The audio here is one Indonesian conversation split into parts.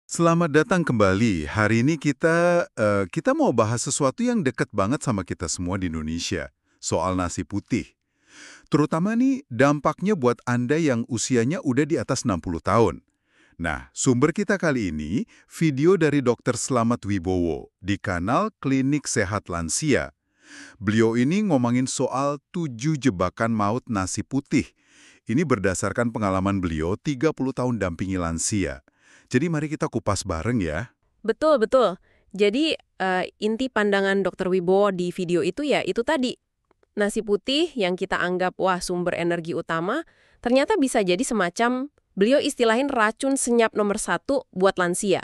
Selamat datang kembali. Hari ini kita mau bahas sesuatu yang dekat banget sama kita semua di Indonesia, soal nasi putih. Terutama nih dampaknya buat Anda yang usianya udah di atas 60 tahun. Nah, sumber kita kali ini video dari Dr. Slamet Wibowo di kanal Klinik Sehat Lansia. Beliau ini ngomongin soal 7 jebakan maut nasi putih. Ini berdasarkan pengalaman beliau 30 tahun dampingi lansia. Jadi mari kita kupas bareng ya. Betul, betul. Jadi, inti pandangan Dr. Wibowo di video itu ya itu tadi. Nasi putih yang kita anggap wah sumber energi utama, ternyata bisa jadi semacam beliau istilahin racun senyap nomor satu buat lansia.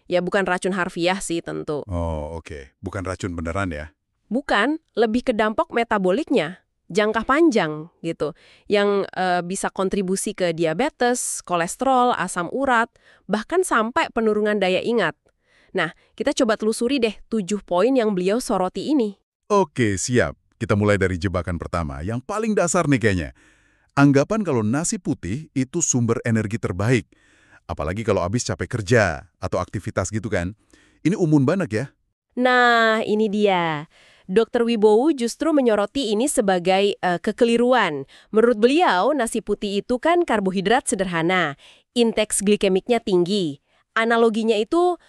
Ya bukan racun harfiah sih tentu. Oh, oke. Bukan racun beneran ya? Bukan, lebih ke dampak metaboliknya. Jangka panjang gitu. Yang bisa kontribusi ke diabetes, kolesterol, asam urat, bahkan sampai penurunan daya ingat. Nah, kita coba telusuri deh 7 poin yang beliau soroti ini. Oke, siap. Kita mulai dari jebakan pertama, yang paling dasar nih kayaknya. Anggapan kalau nasi putih itu sumber energi terbaik. Apalagi kalau habis capek kerja atau aktivitas gitu kan. Ini umum banget ya? Nah, ini dia. Dr. Wibowo justru menyoroti ini sebagai kekeliruan. Menurut beliau, nasi putih itu kan karbohidrat sederhana, indeks glikemiknya tinggi. Analoginya itu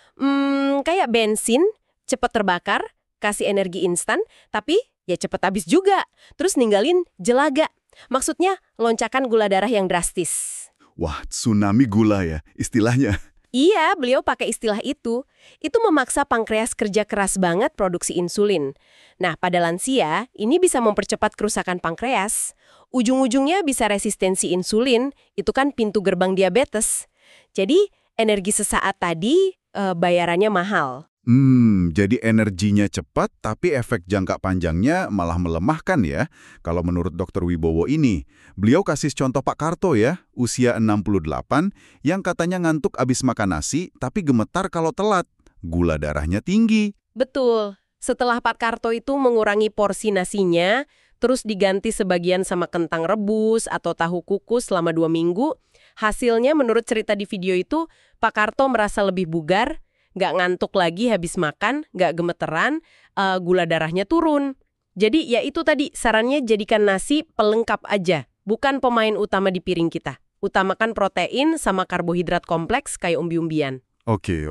kayak bensin, cepat terbakar, kasih energi instan, tapi ya cepat habis juga. Terus ninggalin jelaga. Maksudnya loncakan gula darah yang drastis. Wah, tsunami gula ya istilahnya. Iya, beliau pakai istilah itu. Itu memaksa pankreas kerja keras banget produksi insulin. Nah, pada lansia, ini bisa mempercepat kerusakan pankreas. Ujung-ujungnya bisa resistensi insulin, itu kan pintu gerbang diabetes. Jadi, energi sesaat tadi bayarannya mahal. Jadi energinya cepat tapi efek jangka panjangnya malah melemahkan ya. Kalau menurut Dr. Wibowo ini, beliau kasih contoh Pak Karto ya, usia 68, yang katanya ngantuk abis makan nasi tapi gemetar kalau telat. Gula darahnya tinggi. Betul. Setelah Pak Karto itu mengurangi porsi nasinya, terus diganti sebagian sama kentang rebus atau tahu kukus selama 2 minggu, hasilnya menurut cerita di video itu, Pak Karto merasa lebih bugar, nggak ngantuk lagi habis makan, nggak gemeteran, gula darahnya turun. Jadi ya itu tadi, sarannya jadikan nasi pelengkap aja, bukan pemain utama di piring kita. Utamakan protein sama karbohidrat kompleks kayak umbi-umbian. Oke.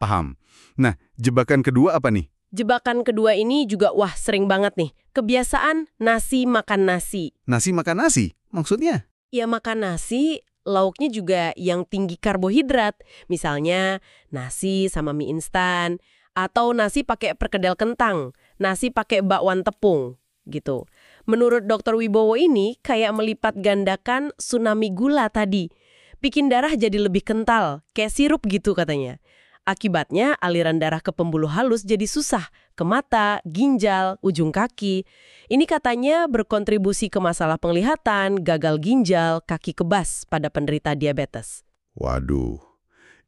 Paham. Nah, jebakan kedua apa nih? Jebakan kedua ini juga wah sering banget nih. Kebiasaan nasi makan nasi. Nasi makan nasi? Maksudnya? Ya makan nasi, lauknya juga yang tinggi karbohidrat. Misalnya nasi sama mie instan. Atau nasi pakai perkedel kentang. Nasi pakai bakwan tepung. Gitu. Menurut Dr. Wibowo ini kayak melipat gandakan tsunami gula tadi. Bikin darah jadi lebih kental. Kayak sirup gitu katanya. Akibatnya aliran darah ke pembuluh halus jadi susah, ke mata, ginjal, ujung kaki. Ini katanya berkontribusi ke masalah penglihatan, gagal ginjal, kaki kebas pada penderita diabetes. Waduh,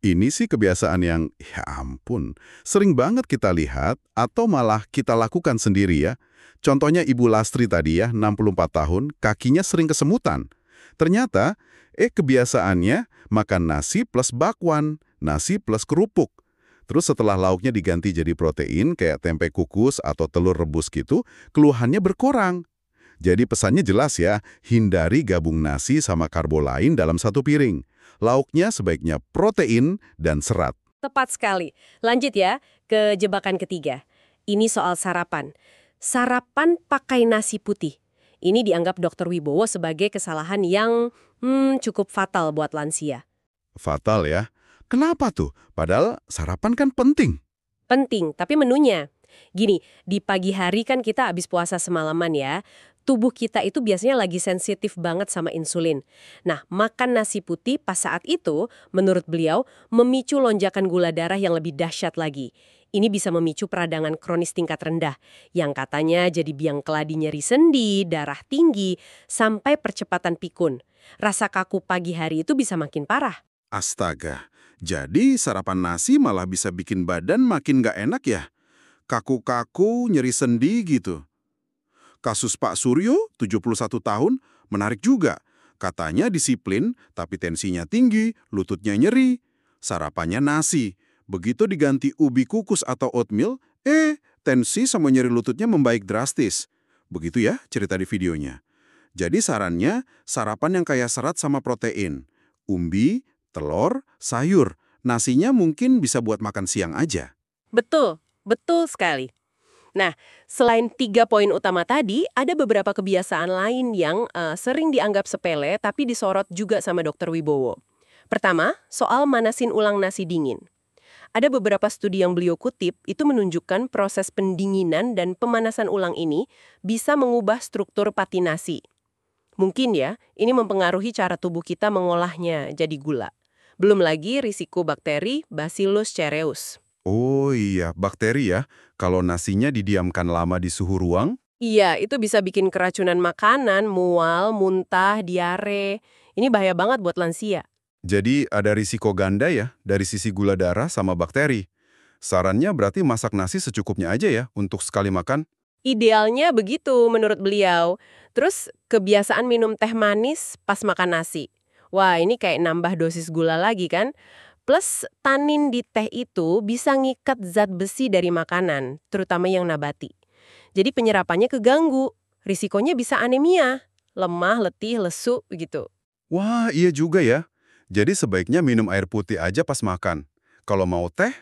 ini sih kebiasaan yang, ya ampun, sering banget kita lihat atau malah kita lakukan sendiri ya. Contohnya Ibu Lastri tadi ya, 64 tahun, kakinya sering kesemutan. Ternyata, kebiasaannya makan nasi plus bakwan, nasi plus kerupuk. Terus setelah lauknya diganti jadi protein kayak tempe kukus atau telur rebus gitu, keluhannya berkurang. Jadi pesannya jelas ya, hindari gabung nasi sama karbo lain dalam satu piring. Lauknya sebaiknya protein dan serat. Tepat sekali. Lanjut ya, ke jebakan ketiga. Ini soal sarapan. Sarapan pakai nasi putih. Ini dianggap Dr. Wibowo sebagai kesalahan yang cukup fatal buat lansia. Fatal ya. Kenapa tuh? Padahal sarapan kan penting. Penting, tapi menunya. Gini, di pagi hari kan kita habis puasa semalaman ya. Tubuh kita itu biasanya lagi sensitif banget sama insulin. Nah, makan nasi putih pas saat itu, menurut beliau, memicu lonjakan gula darah yang lebih dahsyat lagi. Ini bisa memicu peradangan kronis tingkat rendah, yang katanya jadi biang keladi nyeri sendi, darah tinggi, sampai percepatan pikun. Rasa kaku pagi hari itu bisa makin parah. Astaga, jadi sarapan nasi malah bisa bikin badan makin nggak enak ya? Kaku-kaku, nyeri sendi gitu. Kasus Pak Suryo, 71 tahun, menarik juga. Katanya disiplin, tapi tensinya tinggi, lututnya nyeri. sarapannya nasi. Begitu diganti ubi kukus atau oatmeal, tensi sama nyeri lututnya membaik drastis. Begitu ya cerita di videonya. Jadi sarannya, sarapan yang kaya serat sama protein. Umbi, telur, sayur. Nasinya mungkin bisa buat makan siang aja. Betul, betul sekali. Nah, selain 3 poin utama tadi, ada beberapa kebiasaan lain yang sering dianggap sepele tapi disorot juga sama Dr. Wibowo. Pertama, soal manasin ulang nasi dingin. Ada beberapa studi yang beliau kutip itu menunjukkan proses pendinginan dan pemanasan ulang ini bisa mengubah struktur pati nasi. Mungkin ya, ini mempengaruhi cara tubuh kita mengolahnya jadi gula. Belum lagi risiko bakteri Bacillus cereus. Oh iya, bakteri ya. Kalau nasinya didiamkan lama di suhu ruang, Iya, itu bisa bikin keracunan makanan, mual, muntah, diare. Ini bahaya banget buat lansia. jadi ada risiko ganda ya dari sisi gula darah sama bakteri. Sarannya berarti masak nasi secukupnya aja ya untuk sekali makan. Idealnya begitu menurut beliau. Terus kebiasaan minum teh manis pas makan nasi. Wah, ini kayak nambah dosis gula lagi kan? Plus tanin di teh itu bisa ngikat zat besi dari makanan, terutama yang nabati. Jadi penyerapannya keganggu. Risikonya bisa anemia, lemah, letih, lesu begitu. Wah, iya juga ya. Jadi sebaiknya minum air putih aja pas makan. Kalau mau teh,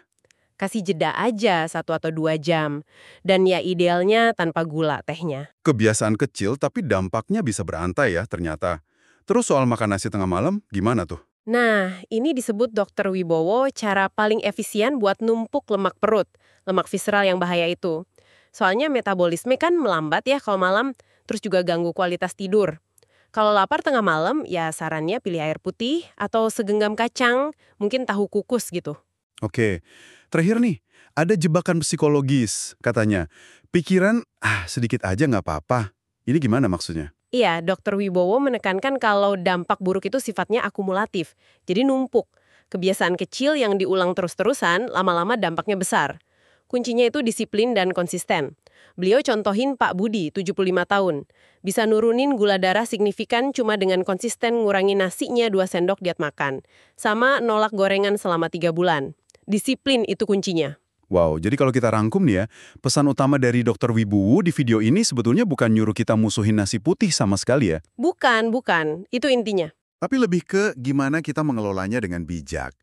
Kasih jeda aja 1 atau 2 jam. Dan ya idealnya tanpa gula tehnya. kebiasaan kecil tapi dampaknya bisa berantai ya ternyata. Terus soal makan nasi tengah malam, gimana tuh? Nah, ini disebut Dr. Wibowo cara paling efisien buat numpuk lemak perut, lemak visceral yang bahaya itu. Soalnya metabolisme kan melambat ya kalau malam, terus juga ganggu kualitas tidur. Kalau lapar tengah malam, ya sarannya pilih air putih atau segenggam kacang, mungkin tahu kukus gitu. Oke, terakhir nih, ada jebakan psikologis katanya. Pikiran, sedikit aja nggak apa-apa. Ini gimana maksudnya? Iya, Dr. Wibowo menekankan kalau dampak buruk itu sifatnya akumulatif, jadi numpuk. Kebiasaan kecil yang diulang terus-terusan, lama-lama dampaknya besar. Kuncinya itu disiplin dan konsisten. Beliau contohin Pak Budi, 75 tahun. Bisa nurunin gula darah signifikan cuma dengan konsisten ngurangi nasinya 2 sendok diet makan. Sama nolak gorengan selama 3 bulan. Disiplin itu kuncinya. Wow, jadi kalau kita rangkum nih ya, pesan utama dari Dr. Wibowo di video ini sebetulnya bukan nyuruh kita musuhin nasi putih sama sekali ya. Bukan, bukan. Itu intinya. Tapi lebih ke gimana kita mengelolanya dengan bijak.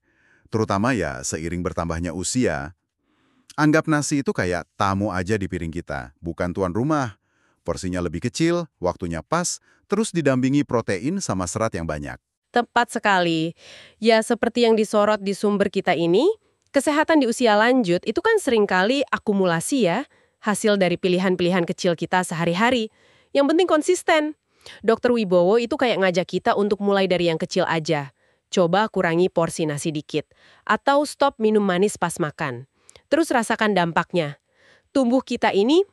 Terutama ya seiring bertambahnya usia. Anggap nasi itu kayak tamu aja di piring kita, bukan tuan rumah. Porsinya lebih kecil, waktunya pas, terus didampingi protein sama serat yang banyak. Tepat sekali. Ya seperti yang disorot di sumber kita ini, kesehatan di usia lanjut itu kan seringkali akumulasi ya, hasil dari pilihan-pilihan kecil kita sehari-hari. Yang penting konsisten. Dr. Wibowo itu kayak ngajak kita untuk mulai dari yang kecil aja. Coba kurangi porsi nasi dikit. Atau stop minum manis pas makan. Terus rasakan dampaknya. Tubuh kita ini,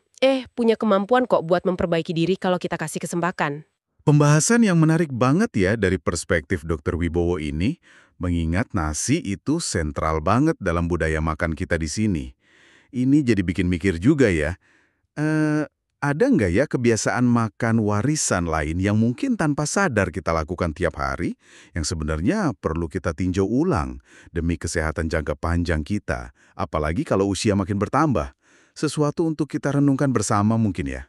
punya kemampuan kok buat memperbaiki diri kalau kita kasih kesempatan. Pembahasan yang menarik banget ya dari perspektif Dr. Wibowo ini, mengingat nasi itu sentral banget dalam budaya makan kita di sini. Ini jadi bikin mikir juga ya, ada nggak ya kebiasaan makan warisan lain yang mungkin tanpa sadar kita lakukan tiap hari, yang sebenarnya perlu kita tinjau ulang demi kesehatan jangka panjang kita, apalagi kalau usia makin bertambah? Sesuatu untuk kita renungkan bersama mungkin ya.